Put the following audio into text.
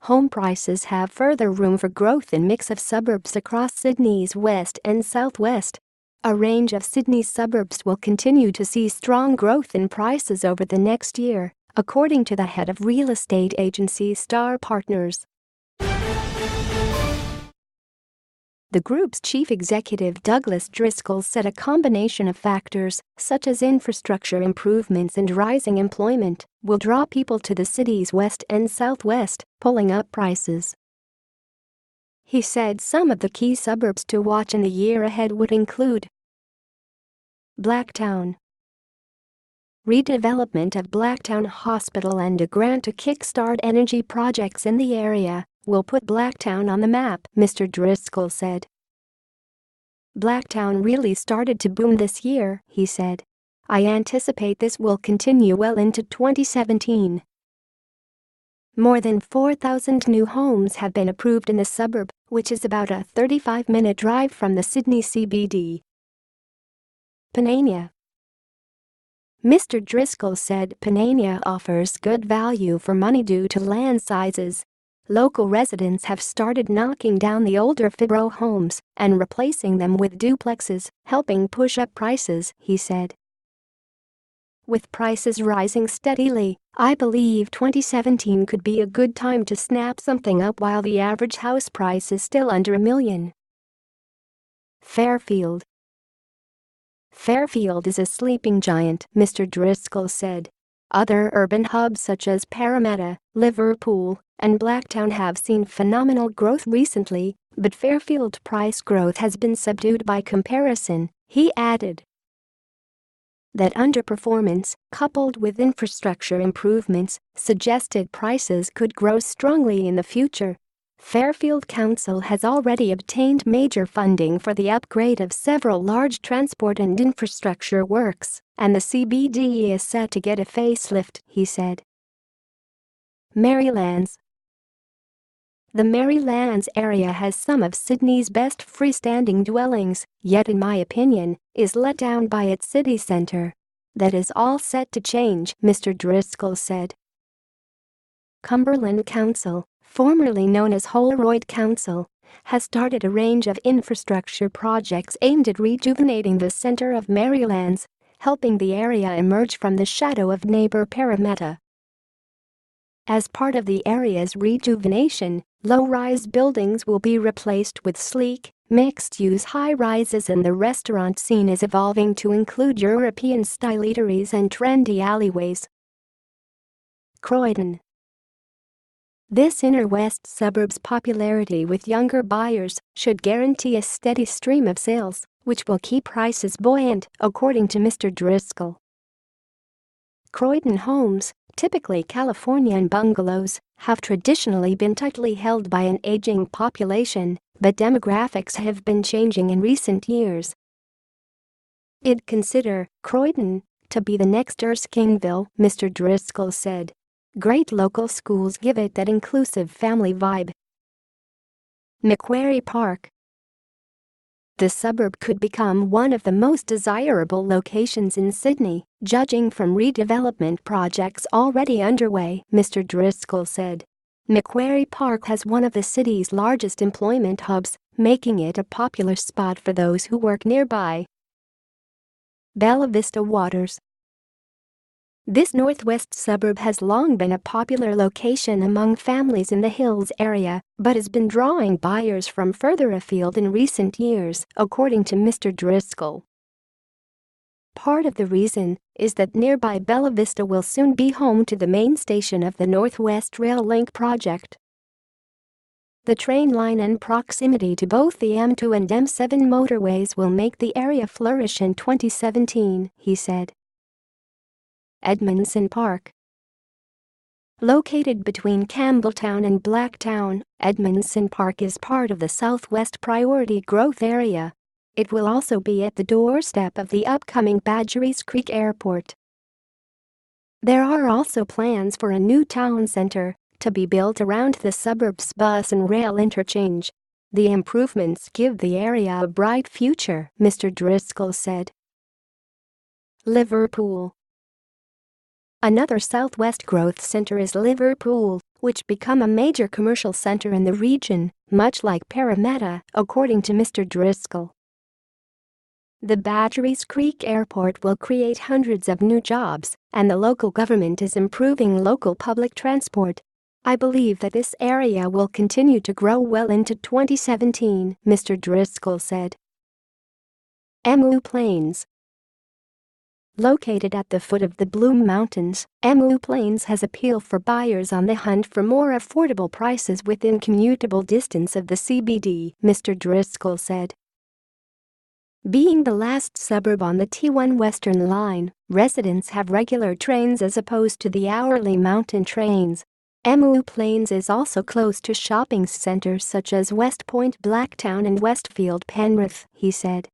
home prices have further room for growth in mix of suburbs across Sydney's west and southwest. A range of Sydney's suburbs will continue to see strong growth in prices over the next year, according to the head of real estate agency Starr Partners. The group's chief executive Douglas Driscoll said a combination of factors, such as infrastructure improvements and rising employment, will draw people to the city's west and southwest, pulling up prices. He said some of the key suburbs to watch in the year ahead would include Blacktown. Redevelopment of Blacktown Hospital and a grant to kickstart energy projects in the area will put Blacktown on the map, Mr. Driscoll said. Blacktown really started to boom this year, he said. I anticipate this will continue well into 2017. More than 4,000 new homes have been approved in the suburb, which is about a 35-minute drive from the Sydney CBD. Panania. Mr. Driscoll said Panania offers good value for money due to land sizes. Local residents have started knocking down the older fibro homes and replacing them with duplexes, helping push up prices, he said. With prices rising steadily, I believe 2017 could be a good time to snap something up while the average house price is still under $1 million. Fairfield. Fairfield is a sleeping giant, Mr. Driscoll said. Other urban hubs such as Parramatta, Liverpool, and Blacktown have seen phenomenal growth recently, but Fairfield price growth has been subdued by comparison, he added. That underperformance, coupled with infrastructure improvements, suggested prices could grow strongly in the future. Fairfield Council has already obtained major funding for the upgrade of several large transport and infrastructure works, and the CBD is set to get a facelift, he said. Merrylands. The Merrylands area has some of Sydney's best freestanding dwellings, yet in my opinion, is let down by its city centre. That is all set to change, Mr. Driscoll said. Cumberland Council, formerly known as Holroyd Council, has started a range of infrastructure projects aimed at rejuvenating the centre of Merrylands, helping the area emerge from the shadow of neighbour Parramatta. As part of the area's rejuvenation, low-rise buildings will be replaced with sleek, mixed-use high-rises, and the restaurant scene is evolving to include European-style eateries and trendy alleyways. Croydon. This inner west suburb's popularity with younger buyers should guarantee a steady stream of sales, which will keep prices buoyant, according to Mr. Driscoll. Croydon homes, typically Californian bungalows, have traditionally been tightly held by an aging population, but demographics have been changing in recent years. I'd consider Croydon to be the next Erskingeville, Mr. Driscoll said. Great local schools give it that inclusive family vibe. Macquarie Park. The suburb could become one of the most desirable locations in Sydney, judging from redevelopment projects already underway, Mr. Driscoll said. Macquarie Park has one of the city's largest employment hubs, making it a popular spot for those who work nearby. Bellavista Waters. This northwest suburb has long been a popular location among families in the Hills area, but has been drawing buyers from further afield in recent years, according to Mr. Driscoll. Part of the reason is that nearby Bellavista will soon be home to the main station of the North West Rail Link project. The train line and proximity to both the M2 and M7 motorways will make the area flourish in 2017, he said. Edmondson Park. Located between Campbelltown and Blacktown, Edmondson Park is part of the Southwest Priority Growth Area. It will also be at the doorstep of the upcoming Badgerys Creek Airport. There are also plans for a new town centre to be built around the suburb's bus and rail interchange. The improvements give the area a bright future, Mr. Driscoll said. Liverpool. Another southwest growth centre is Liverpool, which become a major commercial center in the region, much like Parramatta, according to Mr. Driscoll. The Batteries Creek Airport will create hundreds of new jobs, and the local government is improving local public transport. I believe that this area will continue to grow well into 2017, Mr. Driscoll said. Emu Plains. Located at the foot of the Blue Mountains, Emu Plains has appeal for buyers on the hunt for more affordable prices within commutable distance of the CBD, Mr. Driscoll said. Being the last suburb on the T1 Western Line, residents have regular trains as opposed to the hourly mountain trains. Emu Plains is also close to shopping centers such as West Point, Blacktown and Westfield, Penrith, he said.